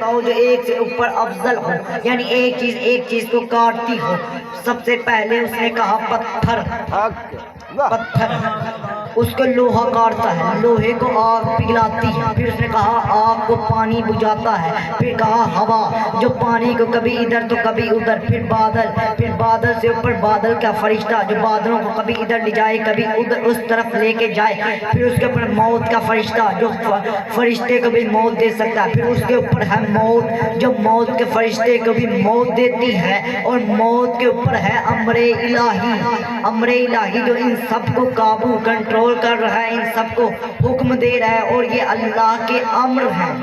بتاؤ جو ایک سے اوپر افضل ہو، یعنی ایک چیز کو کاٹتی ہو۔ سب سے پہلے اس نے کہا پتھر، پتھر اس کو لوہا کاٹتا ہے، لوہے کو آگ پگھلاتی ہے۔ پھر اس نے کہا آگ کو پانی بجھاتا ہے۔ پھر کہا ہوا جو پانی کو کبھی ادھر تو کبھی ادھر۔ پھر بادل سے اوپر بادل کا فرشتہ جو بادلوں کو کبھی ادھر لے جائے کبھی ادھر اس طرف لے کے جائے۔ پھر اس کے اوپر موت کا فرشتہ جو فرشتے کو بھی موت دے سکتا ہے۔ پھر اس کے اوپر ہے موت جو موت کے فرشتے کو بھی موت دیتی ہے۔ اور موت کے اوپر ہے امر الہی، امر الہی جو ان سب کو قابو کنٹرول کر رہا ہے، ان سب کو حکم دے رہا ہے۔ اور یہ اللہ کے امر ہیں،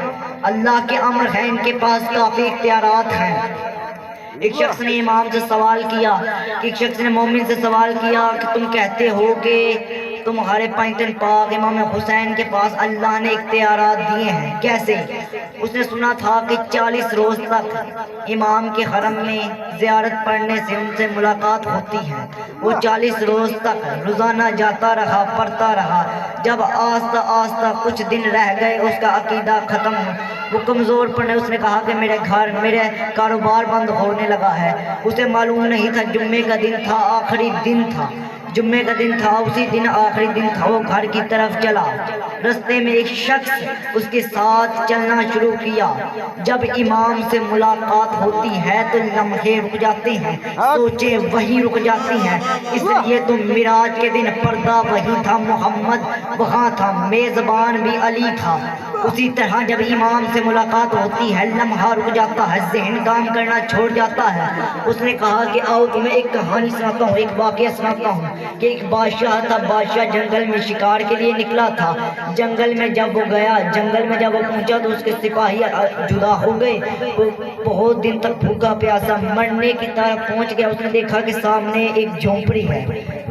اللہ کے امر ہیں، ان کے پاس کافی اختیارات ہیں۔ ایک شخص نے امام سے سوال کیا، ایک شخص نے مومن سے سوال کیا کہ تم کہتے ہو کہ تمہارے پینتن پاک امام حسین کے پاس اللہ نے اختیارات دیے ہیں، کیسے؟ اس نے سنا تھا کہ 40 روز تک امام کے حرم میں زیارت پڑھنے سے ان سے ملاقات ہوتی ہے۔ وہ 40 روز تک روزانہ جاتا رہا، پڑھتا رہا۔ جب آہستہ آہستہ کچھ دن رہ گئے اس کا عقیدہ ختم، وہ کمزور پڑنے، اس نے کہا کہ میرے کاروبار بند ہونے لگا ہے۔ اسے معلوم نہیں تھا جمعے کا دن تھا، آخری دن تھا، جمعے کا دن تھا، اسی دن آخری دن تھا۔ وہ گھر کی طرف چلا، رستے میں ایک شخص اس کے ساتھ چلنا شروع کیا۔ جب امام سے ملاقات ہوتی ہے تو لمحے رک جاتے ہیں، سوچیں وہی رک جاتی ہیں۔ اس لیے تو معراج کے دن پردہ وہی تھا، محمد وہاں تھا، میزبان بھی علی تھا۔ اسی طرح جب امام سے ملاقات ہوتی ہے لمحہ رک جاتا ہے، ذہن کام کرنا چھوڑ جاتا ہے۔ اس نے کہا کہ آؤ تمہیں ایک کہانی سناتا ہوں، ایک واقعہ سناتا ہوں کہ ایک بادشاہ تھا۔ بادشاہ جنگل میں شکار کے لیے نکلا تھا۔ جنگل میں جب وہ پہنچا تو اس کے سپاہی جدا ہو گئے۔ وہ بہت دن تک بھوکا پیاسا مرنے کی طرف پہنچ گیا۔ اس نے دیکھا کہ سامنے ایک جھونپڑی ہے،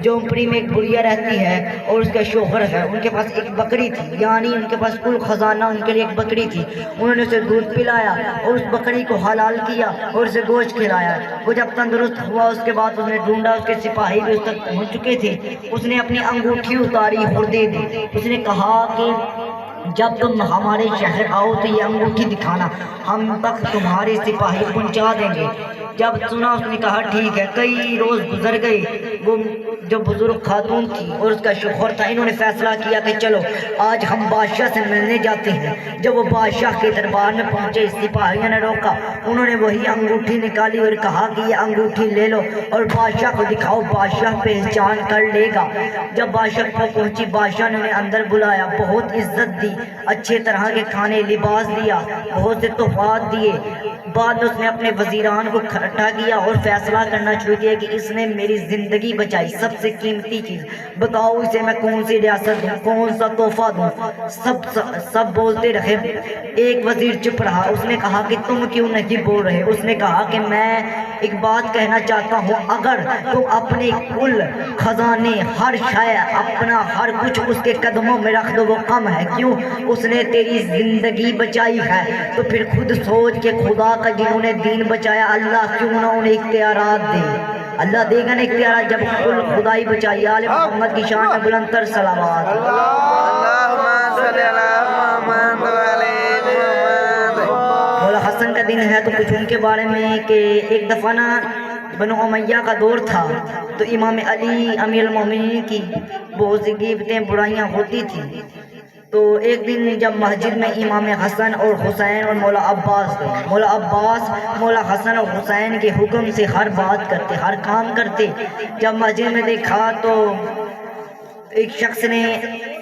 جھونپڑی میں ایک بڑھیا رہتی ہے اور اس کا شوہر ہے۔ ان کے پاس ایک بکری تھی، یعنی ان کے پاس کل خزانہ ان کے لیے ایک بکری تھی۔ انہوں نے اسے دودھ پلایا اور اس بکری کو حلال کیا اور اسے گوشت کھلایا۔ وہ جب تندرست ہوا اس کے بعد اس نے ڈھونڈا، اس کے سپاہی بھی اس تک پہنچ چکے تھے۔ اس نے اپنی انگوٹھی اتاری اور دے دی۔ اس نے کہا کہ جب تم ہمارے شہر آؤ تو یہ انگوٹھی دکھانا، ہم تک تمہارے سپاہی پہنچا دیں گے۔ جب سنا اس نے کہا ٹھیک ہے۔ کئی روز گزر گئے۔ وہ جو بزرگ خاتون تھی اور اس کا شوہر تھا، انہوں نے فیصلہ کیا کہ چلو آج ہم بادشاہ سے ملنے جاتے ہیں۔ جب وہ بادشاہ کے دربار میں پہنچے سپاہیوں نے روکا، انہوں نے وہی انگوٹھی نکالی اور کہا کہ یہ انگوٹھی لے لو اور بادشاہ کو دکھاؤ، بادشاہ پہچان کر لے گا۔ جب بادشاہ کو پہنچی، بادشاہ نے انہیں اندر بلایا، بہت عزت دی، اچھے طرح کے کھانے لباس دیا، بہت سے تحفات دیے۔ بعد میں اس نے اپنے وزیران کو اکٹھا کیا اور فیصلہ کرنا شروع کیا کہ اس نے میری زندگی بچائی، سب سے قیمتی چیز بتاؤ اسے میں کون سی ریاست دوں، کون سا تحفہ دوں۔ سب بولتے رہے۔ ایک وزیر چپ رہا۔ اس نے کہا کہ تم کیوں نہیں بول رہے؟ اس نے کہا کہ میں ایک بات کہنا چاہتا ہوں، اگر تم اپنے کل خزانے، ہر شے، اپنا ہر کچھ اس کے قدموں میں رکھ دو وہ کم ہے۔ کیوں؟ اس نے تیری زندگی بچائی ہے۔ تو پھر خود سوچ کہ خدا کا جنہوں نے دین بچایا، اللہ کیوں نہ انہیں اختیارات دے؟ اللہ دے گا نا اختیارات جب کل خدائی بچائی۔ آل محمد کی شان میں بلند تر صلوات۔ مولا حسن کا دن ہے تو کچھ ان کے بارے میں کہ ایک دفعہ نا بنو امیہ کا دور تھا تو امام علی امیر المومنین کی بہت سی غیبتیں برائیاں ہوتی تھیں۔ تو ایک دن جب مسجد میں امام حسن اور حسین اور مولا عباس مولا حسن اور حسین کے حکم سے ہر بات کرتے، ہر کام کرتے۔ جب مسجد میں دیکھا تو ایک شخص نے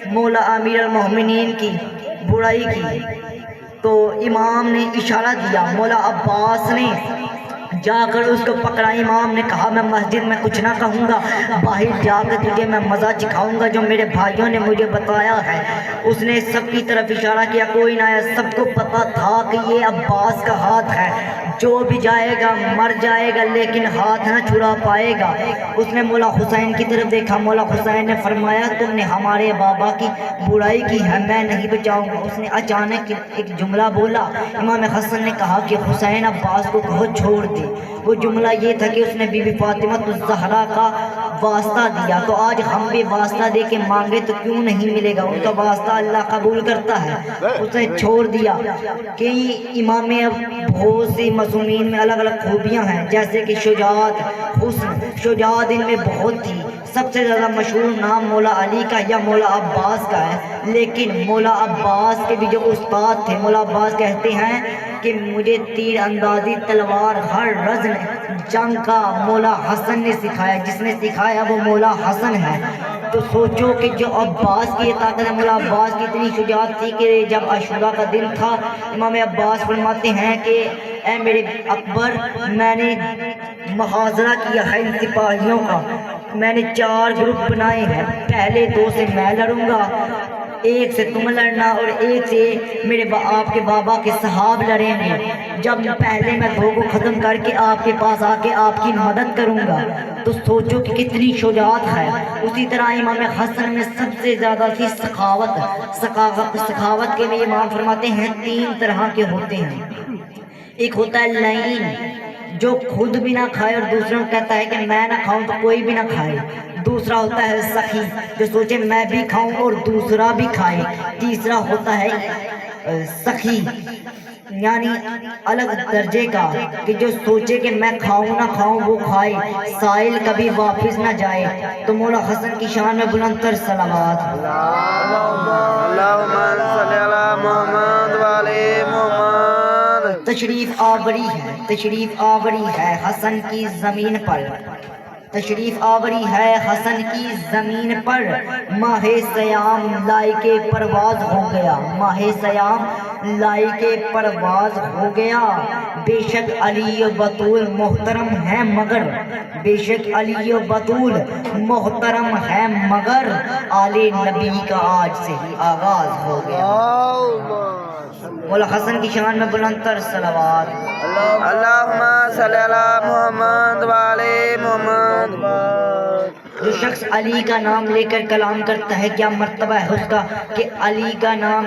مولا امیر المومنین کی برائی کی تو امام نے اشارہ دیا، مولا عباس نے جا کر اس کو پکڑا۔ امام نے کہا میں مسجد میں کچھ نہ کہوں گا، باہر جا کے تجھے میں مزہ چکھاؤں گا جو میرے بھائیوں نے مجھے بتایا ہے۔ اس نے سب کی طرف اشارہ کیا، کوئی نہ آیا۔ سب کو پتا تھا کہ یہ عباس کا ہاتھ ہے، جو بھی جائے گا مر جائے گا لیکن ہاتھ نہ چھڑا پائے گا۔ اس نے مولا حسین کی طرف دیکھا، مولا حسین نے فرمایا تم نے ہمارے بابا کی برائی کی ہے، میں نہیں بچاؤں گا۔ اس نے اچانک ایک جملہ بولا۔ امام حسن نے کہا کہ حسین عباس کو کہو چھوڑ دے۔ وہ جملہ یہ تھا کہ اس نے بی بی فاطمہ الزہرا کا واسطہ دیا، تو آج ہم بھی واسطہ دے کے مانگے تو کیوں نہیں ملے گا؟ ان کا واسطہ اللہ قبول کرتا ہے۔ اسے چھوڑ دیا کہ امام بہت سی مضمون میں الگ الگ خوبیاں ہیں، جیسے کہ شجاعت، حسن۔ شجاعت ان میں بہت تھی۔ سب سے زیادہ مشہور نام مولا علی کا یا مولا عباس کا ہے، لیکن مولا عباس کے بھی جو استاد تھے، مولا عباس کہتے ہیں کہ مجھے تیر اندازی، تلوار، ہر رزم جنگ کا مولا حسن نے سکھایا، جس نے سکھایا وہ مولا حسن ہے۔ تو سوچو کہ جو عباس کی طاقت ہے، مولا عباس کی اتنی شجاعت تھی کہ جب عاشوراء کا دن تھا، امام عباس فرماتے ہیں کہ اے میرے اکبر، میں نے محاذرہ کیا ہے ان سپاہیوں کا، میں نے 4 گروپ بنائے ہیں، پہلے 2 سے میں لڑوں گا، 1 سے تم لڑنا اور 1 سے میرے آپ کے بابا کے صحاب لڑیں گے۔ جب پہلے میں 2 کو ختم کر کے آپ کے پاس آ کے آپ کی مدد کروں گا۔ تو سوچو کہ کتنی شجاعت ہے۔ اسی طرح امام حسن میں سب سے زیادہ تھی سخاوت۔ سخاوت کے لیے امام فرماتے ہیں 3 طرح کے ہوتے ہیں۔ ایک ہوتا ہے لعین، جو خود بھی نہ کھائے اور دوسروں کو کہتا ہے کہ میں نہ کھاؤں تو کوئی بھی نہ کھائے۔ دوسرا ہوتا ہے سخی، جو سوچے میں بھی کھاؤں اور دوسرا بھی کھائے۔ تیسرا ہوتا ہے سخی، یعنی الگ درجے کا، کہ جو سوچے کہ میں کھاؤں نہ کھاؤں وہ کھائے، سائل کبھی واپس نہ جائے۔ تو مولا حسن کی شان میں بلند تر صلوات۔ اللہم صلی علی محمد وعلی محمد۔ تشریف آوری ہے، تشریف آوری ہے حسن کی زمین پر، تشریف آوری ہے حسن کی زمین پر، ماہ سیام لائق پرواز ہو گیا، ماہ سیام لائق پرواز ہو گیا۔ بے شک علی و بطول محترم ہے مگر، بے شک علی و بطول محترم ہے مگر، آل نبی کا آج سے ہی آغاز ہو گیا۔ مولا حسن کی شان میں بلند تر صلوات۔ اللہم صلی علی محمد وعلی محمد۔ جو شخص علی کا نام لے کر کلام کرتا ہے، کیا مرتبہ ہے اس کا کہ علی کا نام